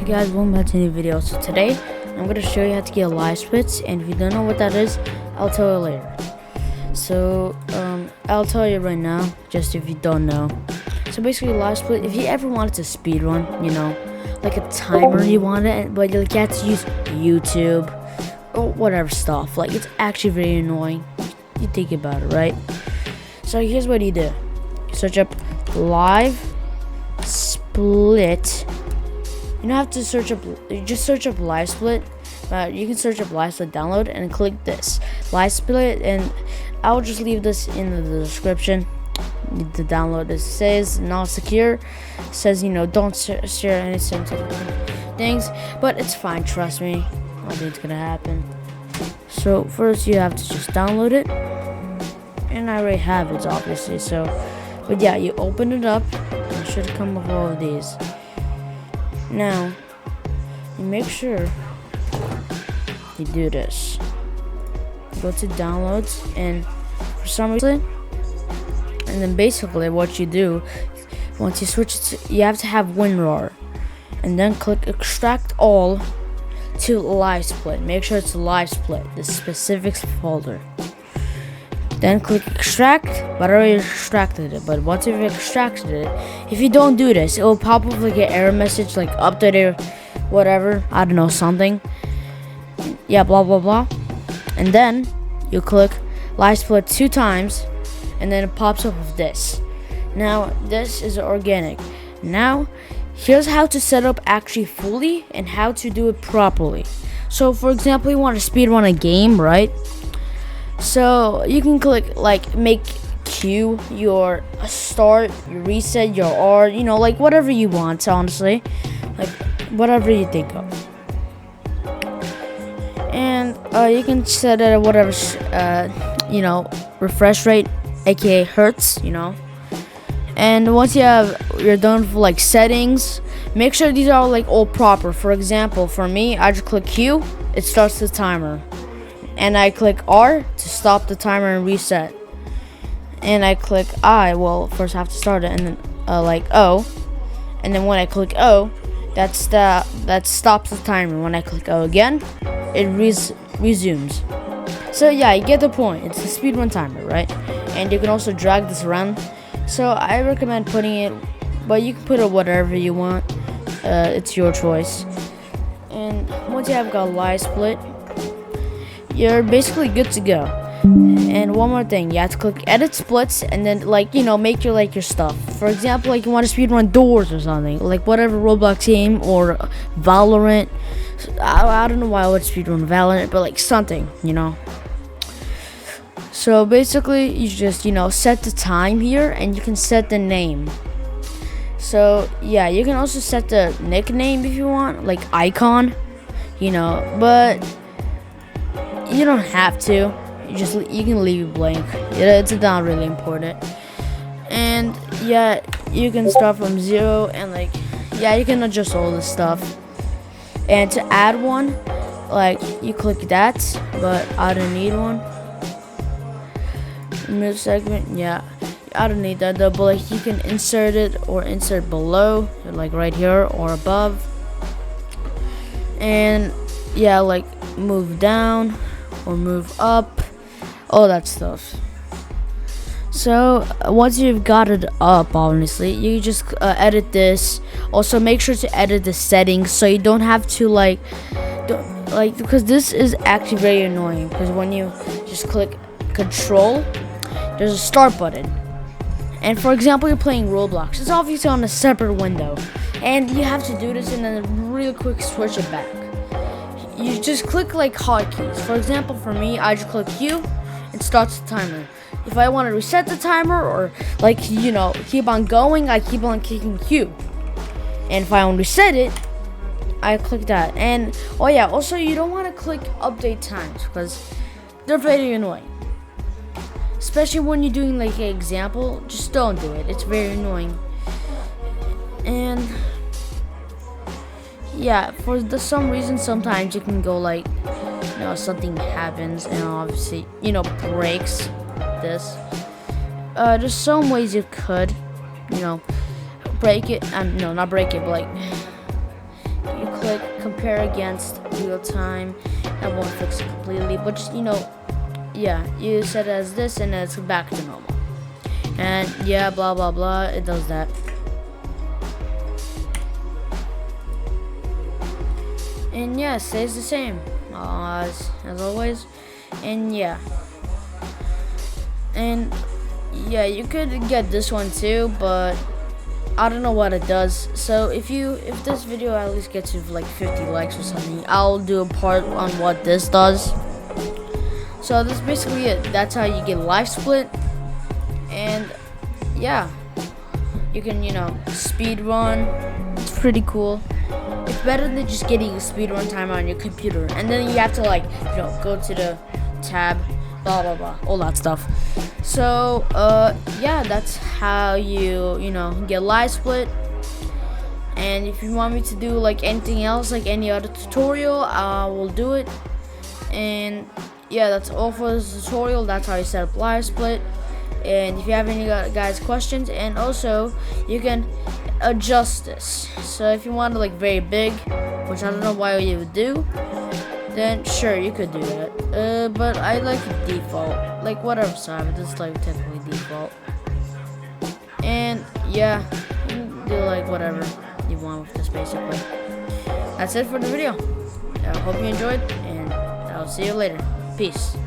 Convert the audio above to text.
guys, welcome back to a new video. So today I'm going to show you how to get LiveSplits, and if you don't know what that is, I'll tell you later. So I'll tell you right now, just if you don't know. So basically LiveSplit, if you ever wanted to speedrun, you know, like a timer you wanted, but you had to use YouTube or whatever stuff, like it's actually very annoying. You think about it, right? So here's what you do. You search up LiveSplit. You don't have to search up, you just search up LiveSplit, but you can search up LiveSplit download and click this LiveSplit, and I'll just leave this in the description. The download, it says not secure, says, you know, don't share any sensitive things, but it's fine, trust me, nothing's gonna happen. So first you have to just download it, and I already have it obviously, so but yeah, you open it up and it should come with all of these. Now you make sure you do this. Go to downloads, and for some reason, and then basically what you do, once you switch it to, you have to have WinRAR, and then click extract all to LiveSplit. Make sure it's LiveSplit, the specifics folder. Then click extract, but I already extracted it. But once you've extracted it, if you don't do this, it will pop up like an error message, like update or whatever, I don't know, something. Yeah, blah blah blah. And then you click LiveSplit 2 times, and then it pops up with this. Now this is organic. Now here's how to set up actually fully and how to do it properly. So for example, you want to speedrun a game, right? So you can click like make Q your start, your reset, your R, you know, like whatever you want, honestly, like whatever you think of. And you can set it at whatever you know, refresh rate, aka hertz, you know. And once you're done for like settings, make sure these are like all proper. For example, for me, I just click Q, it starts the timer, and I click R to stop the timer and reset, and I click I, well first I have to start it, and then like O, and then when I click O, that stops the timer. When I click O again, it resumes. So yeah, you get the point. It's a speedrun timer, right? And you can also drag this around. So I recommend putting it, but you can put it whatever you want. It's your choice. And once you have got LiveSplit, you're basically good to go. And one more thing, you have to click edit splits, and then like, you know, make your stuff. For example, like you want to speedrun Doors or something, like whatever Roblox game, or Valorant. I don't know why I would speedrun Valorant, but like something, you know. So basically you just, you know, set the time here, and you can set the name. So yeah, you can also set the nickname if you want, like icon, you know, but you don't have to. You can leave it blank. It's not really important. And yeah, you can start from 0, and like yeah, you can adjust all this stuff. And to add one, like you click that, but I don't need one. Remove segment, yeah, I don't need that though, but like you can insert it or insert below, like right here or above. And yeah, like move down or move up, all that stuff. So once you've got it up, obviously you just edit this. Also make sure to edit the settings so you don't have to because this is actually very annoying, because when you just click control, there's a start button, and for example you're playing Roblox, it's obviously on a separate window, and you have to do this and then real quick switch it back. You just click like hotkeys. For example, for me, I just click Q, it starts the timer. If I want to reset the timer, or like, you know, keep on going, I keep on clicking Q. And if I want to reset it, I click that. And oh yeah, also you don't want to click update times, because they're very annoying. Especially when you're doing like an example, just don't do it. It's very annoying. And yeah, for some reason, sometimes you can go like, you know, something happens and obviously, you know, breaks this. There's some ways you could, you know, break it. No, not break it, but like you compare against real time. That won't fix it completely, but just, yeah, you set it as this and it's back to normal. And yeah, blah blah blah, it does that. And yeah, it stays the same as always. And yeah, you could get this one too, but I don't know what it does. So if this video at least gets to like 50 likes or something, I'll do a part on what this does. So that's basically it. That's how you get LiveSplit. And yeah, you can speed run. It's pretty cool. It's better than just getting a speedrun timer on your computer, and then you have to go to the tab, blah blah blah, all that stuff. So yeah, that's how you get LiveSplit. And if you want me to do like anything else, like any other tutorial, I will do it. And yeah, that's all for this tutorial. That's how you set up LiveSplit. And if you have any guys questions, and also you can adjust this. So if you want it like very big, which I don't know why you would do, then sure, you could do that. But I like it default, like whatever size, this is like technically default. And yeah, you can do like whatever you want with this basically. That's it for the video. I hope you enjoyed, and I'll see you later. Peace.